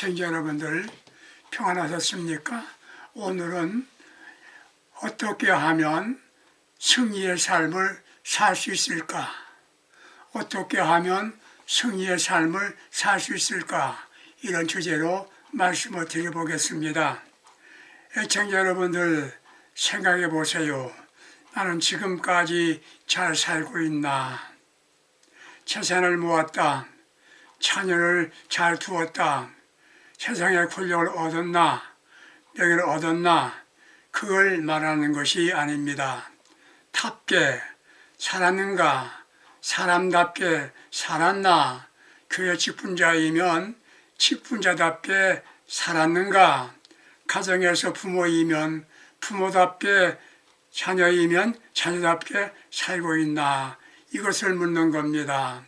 애청자 여러분들 평안하셨습니까? 오늘은 어떻게 하면 승리의 삶을 살 수 있을까? 어떻게 하면 승리의 삶을 살 수 있을까? 이런 주제로 말씀을 드려보겠습니다. 애청자 여러분들 생각해 보세요. 나는 지금까지 잘 살고 있나? 재산을 모았다. 자녀를 잘 두었다. 세상의 권력을 얻었나? 명예를 얻었나? 그걸 말하는 것이 아닙니다. 답게 살았는가? 사람답게 살았나? 교회 직분자이면 직분자답게 살았는가? 가정에서 부모이면 부모답게, 자녀이면 자녀답게 살고 있나? 이것을 묻는 겁니다.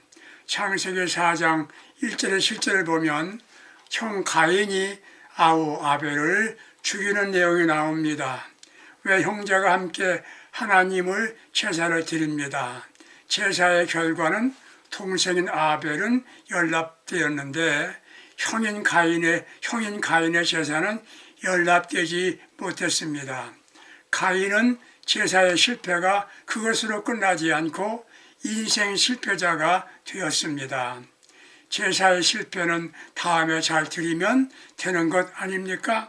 창세기 4장 1절의 실제를 보면 형 가인이 아우 아벨을 죽이는 내용이 나옵니다. 왜 형제가 함께 하나님을 제사를 드립니다. 제사의 결과는 동생인 아벨은 연락되었는데 형인 가인의 제사는 연락되지 못했습니다. 가인은 제사의 실패가 그것으로 끝나지 않고 인생 실패자가 되었습니다. 제사의 실패는 다음에 잘 드리면 되는 것 아닙니까?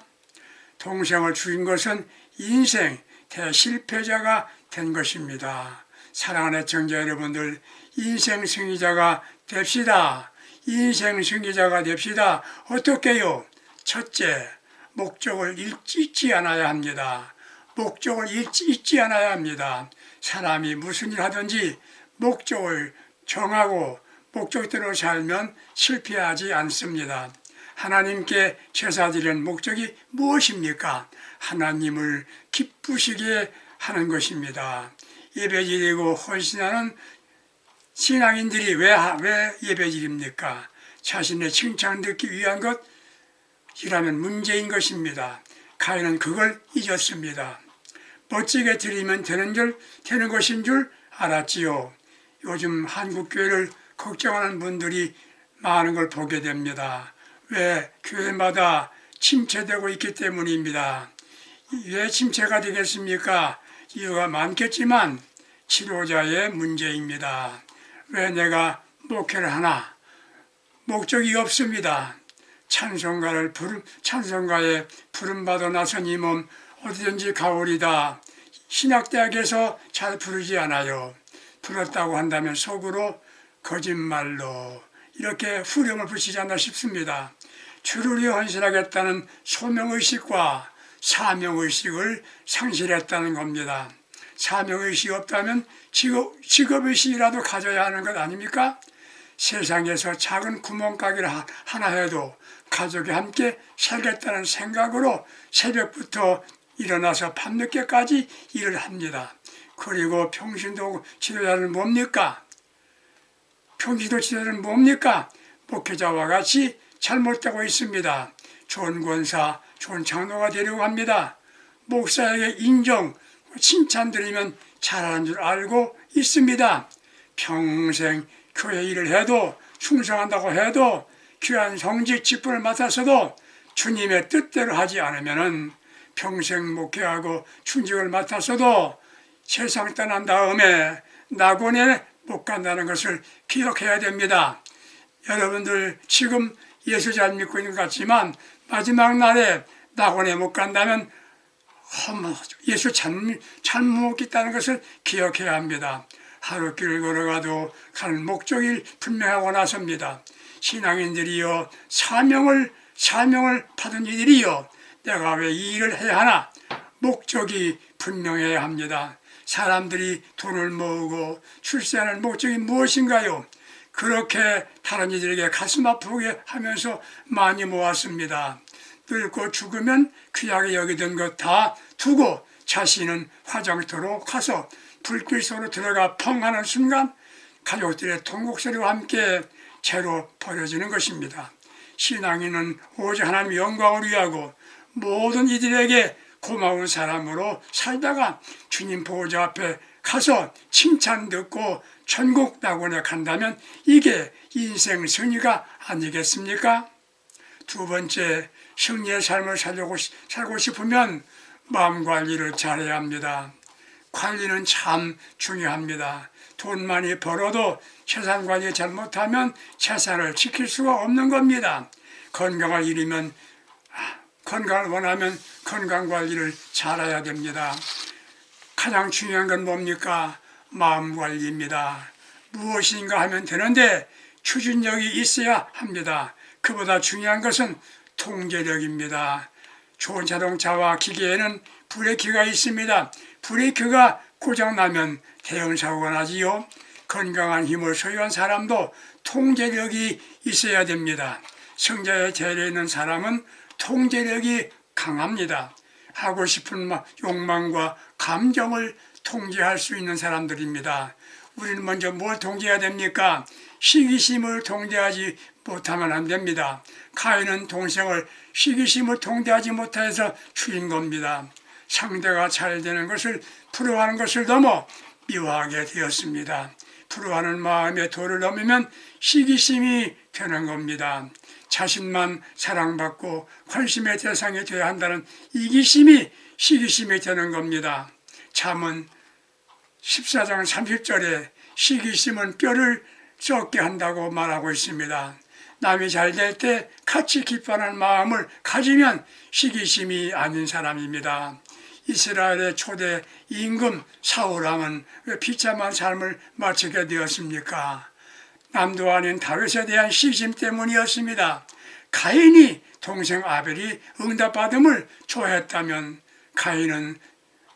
동생을 죽인 것은 인생 대실패자가 된 것입니다. 사랑하는 애청자 여러분들, 인생 승리자가 됩시다. 인생 승리자가 됩시다. 어떻게요? 첫째, 목적을 잊지 않아야 합니다. 목적을 잊지 않아야 합니다. 사람이 무슨 일 하든지 목적을 정하고 목적대로 살면 실패하지 않습니다. 하나님께 제사드리는 목적이 무엇입니까? 하나님을 기쁘시게 하는 것입니다. 예배드리고 헌신하는 신앙인들이 왜 예배드립니까? 자신의 칭찬 듣기 위한 것이라면 문제인 것입니다. 가인은 그걸 잊었습니다. 멋지게 드리면 되는 것인 줄 알았지요. 요즘 한국교회를 걱정하는 분들이 많은 걸 보게 됩니다. 왜? 교회마다 침체되고 있기 때문입니다. 왜 침체가 되겠습니까? 이유가 많겠지만 지도자의 문제입니다. 왜 내가 목회를 하나? 목적이 없습니다. 찬송가에 부름받아 나선 이 몸 어디든지 가오리다. 신학대학에서 잘 부르지 않아요. 불렀다고 한다면 속으로 거짓말로 이렇게 후렴을 붙이지 않나 싶습니다. 주를 위해 헌신하겠다는 소명의식과 사명의식을 상실했다는 겁니다. 사명의식이 없다면 직업의식이라도 가져야 하는 것 아닙니까? 세상에서 작은 구멍가게를 하나 해도 가족이 함께 살겠다는 생각으로 새벽부터 일어나서 밤늦게까지 일을 합니다. 그리고 평신도 지도자는 뭡니까? 평신도 지도자는 뭡니까? 목회자와 같이 잘못되고 있습니다. 좋은 권사, 좋은 장로가 되려고 합니다. 목사에게 인정, 칭찬드리면 잘하는 줄 알고 있습니다. 평생 교회 일을 해도 충성한다고 해도 귀한 성직 직분을 맡아서도 주님의 뜻대로 하지 않으면 평생 목회하고 충직을 맡아서도 세상 떠난 다음에 낙원에 못 간다는 것을 기억해야 됩니다. 여러분들 지금 예수 잘 믿고 있는 것 같지만 마지막 날에 낙원에 못 간다면 예수 잘못 믿겠다는 것을 기억해야 합니다. 하루 길을 걸어가도 가는 목적이 분명하고 나섭니다. 신앙인들이요, 사명을 받은 이들이요, 내가 왜 이 일을 해야 하나? 목적이 분명해야 합니다. 사람들이 돈을 모으고 출세하는 목적이 무엇인가요? 그렇게 다른 이들에게 가슴 아프게 하면서 많이 모았습니다. 늙고 죽으면 귀하게 여기던 것 다 두고 자신은 화장터로 가서 불길 속으로 들어가 펑 하는 순간 가족들의 통곡소리와 함께 채로 버려지는 것입니다. 신앙인은 오직 하나님의 영광을 위하고 모든 이들에게 고마운 사람으로 살다가 주님 보호자 앞에 가서 칭찬 듣고 천국 낙원에 간다면 이게 인생 승리가 아니겠습니까? 두 번째, 승리의 삶을 살고 싶으면 마음 관리를 잘해야 합니다. 관리는 참 중요합니다. 돈 많이 벌어도 재산 관리 잘못하면 재산을 지킬 수가 없는 겁니다. 건강을 잃으면 건강을 원하면 건강 관리를 잘해야 됩니다. 가장 중요한 건 뭡니까? 마음 관리입니다. 무엇인가 하면 되는데 추진력이 있어야 합니다. 그보다 중요한 것은 통제력입니다. 좋은 자동차와 기계에는 브레이크가 있습니다. 브레이크가 고장나면 대형사고가 나지요. 건강한 힘을 소유한 사람도 통제력이 있어야 됩니다. 성자의 재리에 있는 사람은 통제력이 강합니다. 하고 싶은 욕망과 감정을 통제할 수 있는 사람들입니다. 우리는 먼저 뭘 통제해야 됩니까? 시기심을 통제하지 못하면 안 됩니다. 가인은 동생을 시기심을 통제하지 못해서 죽인 겁니다. 상대가 잘 되는 것을 부러워하는 것을 넘어 미워하게 되었습니다. 부러워하는 마음에 도를 넘으면 시기심이 되는 겁니다. 자신만 사랑받고 관심의 대상이 되어야 한다는 이기심이 시기심이 되는 겁니다. 잠언 14장 30절에 시기심은 뼈를 썩게 한다고 말하고 있습니다. 남이 잘 될 때 같이 기뻐하는 마음을 가지면 시기심이 아닌 사람입니다. 이스라엘의 초대 임금 사울왕은 왜 비참한 삶을 마치게 되었습니까? 남도 아닌 다윗에 대한 시기심 때문이었습니다. 가인이 동생 아벨이 응답받음을 좋아했다면 가인은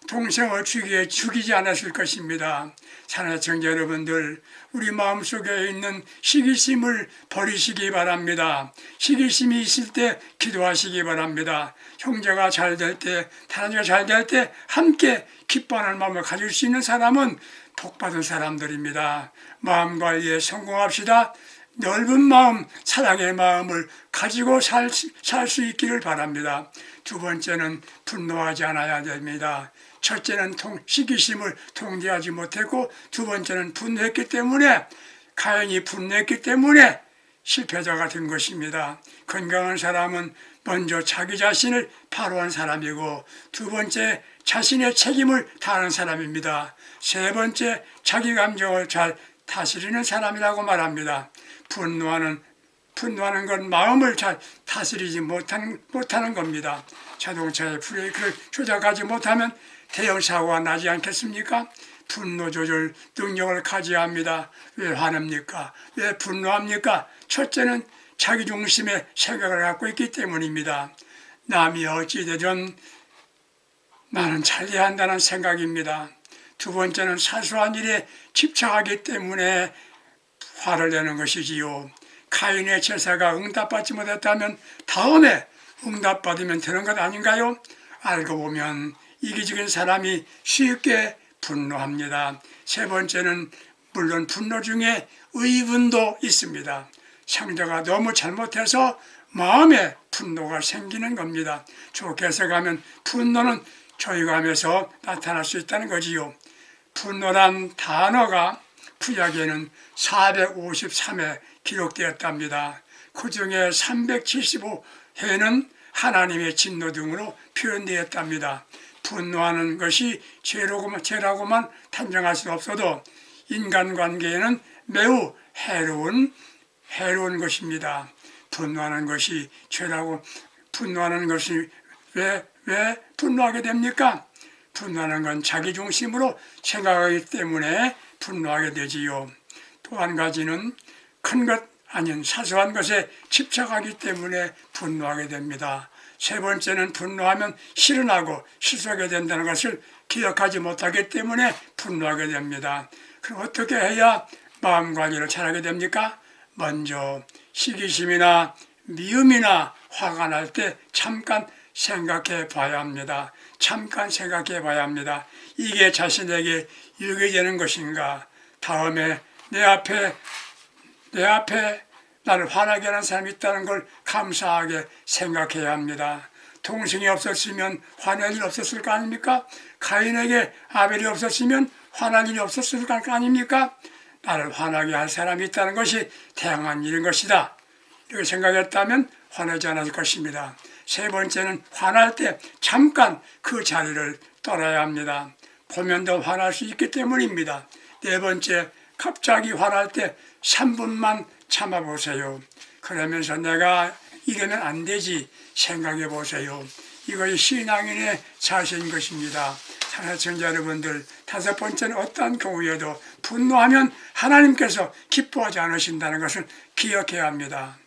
동생을 죽이지 않았을 것입니다. 사랑하는 청자 여러분들, 우리 마음속에 있는 시기심을 버리시기 바랍니다. 시기심이 있을 때 기도하시기 바랍니다. 형제가 잘 될 때, 다른이가 잘 될 때 함께 기뻐하는 마음을 가질 수 있는 사람은 복받은 사람들입니다. 마음 관리에 성공합시다. 넓은 마음, 사랑의 마음을 가지고 살 수 있기를 바랍니다. 두 번째는 분노하지 않아야 됩니다. 첫째는 시기심을 통제하지 못했고 두 번째는 분노했기 때문에 가인이 분노했기 때문에 실패자가 된 것입니다. 건강한 사람은 먼저 자기 자신을 바로한 사람이고 두 번째 자신의 책임을 다하는 사람입니다. 세 번째 자기 감정을 잘 다스리는 사람이라고 말합니다. 분노하는 건 마음을 잘 다스리지 못하는 겁니다. 자동차의 브레이크를 조작하지 못하면 대형 사고가 나지 않겠습니까? 분노 조절 능력을 가져야 합니다. 왜 화납니까? 왜 분노합니까? 첫째는 자기 중심의 생각을 갖고 있기 때문입니다. 남이 어찌되든 나는 잘해야 한다는 생각입니다. 두 번째는 사소한 일에 집착하기 때문에 화를 내는 것이지요. 가인의 제사가 응답받지 못했다면 다음에 응답받으면 되는 것 아닌가요? 알고 보면 이기적인 사람이 쉽게 분노합니다. 세 번째는 물론 분노 중에 의분도 있습니다. 상대가 너무 잘못해서 마음에 분노가 생기는 겁니다. 좋게 해석하면 분노는 조용하면서 나타날 수 있다는 거지요. 분노란 단어가 구약에는 453회 기록되었답니다. 그 중에 375회는 하나님의 진노 등으로 표현되었답니다. 분노하는 것이 죄라고만 단정할 수 없어도 인간관계에는 매우 해로운 것입니다. 분노하는 것이 죄라고 분노하는 것이 왜 분노하게 됩니까? 분노하는 건 자기 중심으로 생각하기 때문에 분노하게 되지요. 또 한 가지는 큰 것 아닌 사소한 것에 집착하기 때문에 분노하게 됩니다. 세 번째는 분노하면 실현하고 실수하게 된다는 것을 기억하지 못하기 때문에 분노하게 됩니다. 그럼 어떻게 해야 마음 관리를 잘하게 됩니까? 먼저 시기심이나 미움이나 화가 날 때 잠깐 생각해 봐야 합니다. 잠깐 생각해 봐야 합니다. 이게 자신에게 유익이 되는 것인가? 다음에 내 앞에 나를 화나게 하는 사람이 있다는 걸 감사하게 생각해야 합니다. 동생이 없었으면 화낼 일 없었을 거 아닙니까? 가인에게 아벨이 없었으면 화날 일이 없었을 거 아닙니까? 나를 화나게 할 사람이 있다는 것이 다양한 일인 것이다. 이렇게 생각했다면 화내지 않을 것입니다. 세 번째는 화날 때 잠깐 그 자리를 떠나야 합니다. 보면 더 화날 수 있기 때문입니다. 네 번째, 갑자기 화날 때 3분만 참아보세요. 그러면서 내가 이러면 안 되지 생각해 보세요. 이것이 신앙인의 자세인 것입니다. 사랑하는 청자 여러분들, 다섯 번째는 어떠한 경우에도 분노하면 하나님께서 기뻐하지 않으신다는 것을 기억해야 합니다.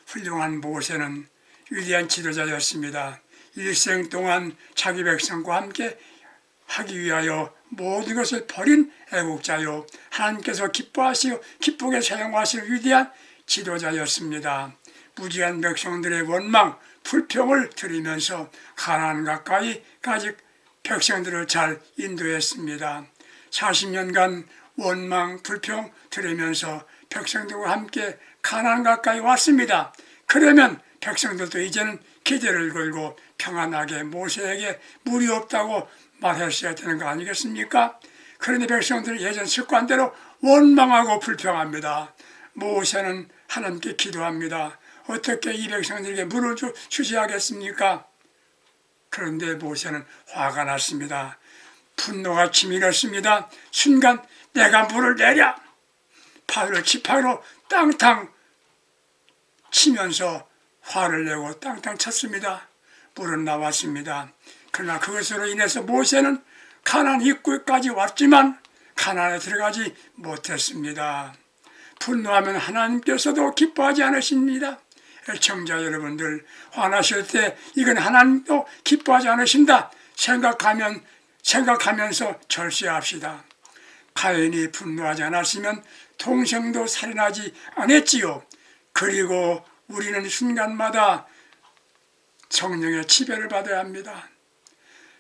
훌륭한 모세는 위대한 지도자였습니다. 일생 동안 자기 백성과 함께 하기 위하여 모든 것을 버린 애국자요, 하나님께서 기뻐하시고 기쁘게 사용하실 위대한 지도자였습니다. 무지한 백성들의 원망, 불평을 들으면서 가나안 가까이 가지 백성들을 잘 인도했습니다. 40년간 원망, 불평 들으면서 백성들과 함께 가나안 가까이 왔습니다. 그러면 백성들도 이제는 기대를 걸고 평안하게 모세에게 무리 없다고 말했어야 되는 거 아니겠습니까? 그런데 백성들은 예전 습관대로 원망하고 불평합니다. 모세는 하나님께 기도합니다. 어떻게 이 백성들에게 물을 주시하겠습니까? 그런데 모세는 화가 났습니다. 분노가 치밀었습니다. 순간 내가 물을 내랴! 팔로 지팡이로 땅땅 치면서 화를 내고 땅땅 쳤습니다. 물은 나왔습니다. 그러나 그것으로 인해서 모세는 가나안 입구까지 왔지만 가나안에 들어가지 못했습니다. 분노하면 하나님께서도 기뻐하지 않으십니다. 애청자 여러분들, 화나실 때 이건 하나님도 기뻐하지 않으신다 생각하면서 절제합시다. 가인이 분노하지 않았으면 동생도 살인하지 않았지요. 그리고 우리는 순간마다 성령의 지배를 받아야 합니다.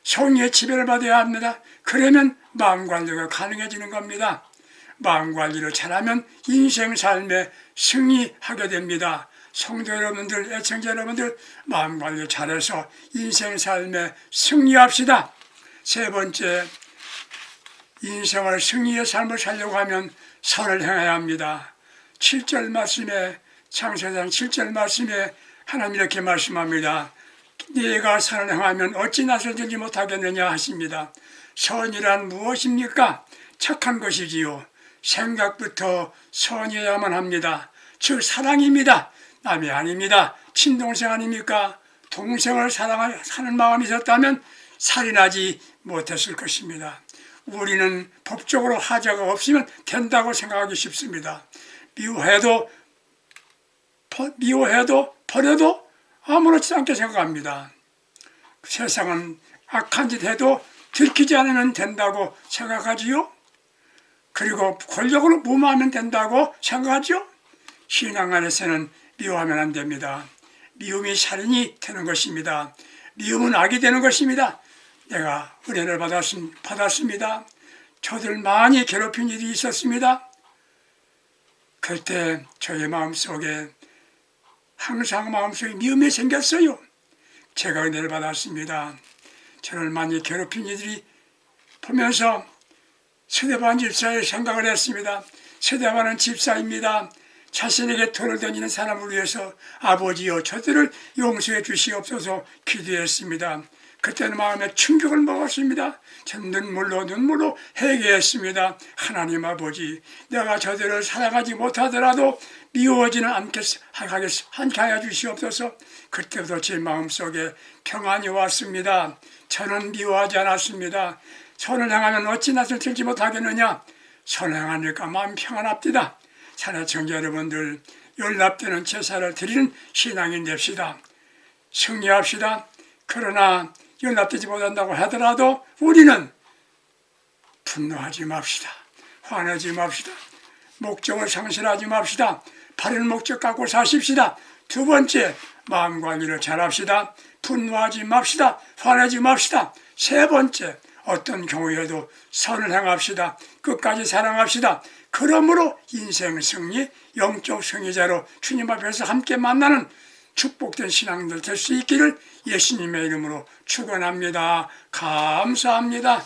성령의 지배를 받아야 합니다. 그러면 마음관리가 가능해지는 겁니다. 마음관리를 잘하면 인생 삶에 승리하게 됩니다. 성도 여러분들, 애청자 여러분들, 마음관리 잘해서 인생 삶에 승리합시다. 세 번째, 인생을 승리의 삶을 살려고 하면 선을 행해야 합니다. 7절 말씀에, 창세기상 7절 말씀에 하나님 이렇게 말씀합니다. 네가 선을 행하면 어찌 낯을 들지 못하겠느냐 하십니다. 선이란 무엇입니까? 착한 것이지요. 생각부터 선이어야만 합니다. 즉 사랑입니다. 남이 아닙니다. 친동생 아닙니까? 동생을 사랑하는 마음이 있었다면 살인하지 못했을 것입니다. 우리는 법적으로 하자가 없으면 된다고 생각하기 쉽습니다. 미워해도 버려도 아무렇지 않게 생각합니다. 세상은 악한 짓 해도 들키지 않으면 된다고 생각하지요. 그리고 권력으로 무마하면 된다고 생각하죠. 신앙 안에서는 미워하면 안 됩니다. 미움이 살인이 되는 것입니다. 미움은 악이 되는 것입니다. 내가 은혜를 받았습니다. 저들 많이 괴롭힌 일이 있었습니다. 그때 저의 마음속에 항상 마음속에 미움이 생겼어요. 제가 은혜를 받았습니다. 저를 많이 괴롭힌 이들이 보면서 스데반 집사의 생각을 했습니다. 스데반은 집사입니다. 자신에게 돌을 던지는 사람을 위해서 아버지여 저들을 용서해 주시옵소서 기도했습니다. 그때는 마음에 충격을 먹었습니다. 전 눈물로 회개했습니다. 하나님 아버지, 내가 저들을 사랑하지 못하더라도 미워지는 않게 하여 주시옵소서. 그때부터 제 마음속에 평안이 왔습니다. 저는 미워하지 않았습니다. 선을 행하면 어찌 낯을 들지 못하겠느냐. 선을 행하니까 마음 평안합니다. 사랑하는 청자 여러분들, 연락되는 제사를 드리는 신앙인 됩시다. 승리합시다. 그러나 연락되지 못한다고 하더라도 우리는 분노하지 맙시다. 화내지 맙시다. 목적을 상실하지 맙시다. 바른 목적 갖고 사십시다. 두 번째, 마음관리를 잘합시다. 분노하지 맙시다. 화내지 맙시다. 세 번째, 어떤 경우에도 선을 행합시다. 끝까지 사랑합시다. 그러므로 인생 승리, 영적 승리자로 주님 앞에서 함께 만나는 축복된 신앙들 될 수 있기를 예수님의 이름으로 축원합니다. 감사합니다.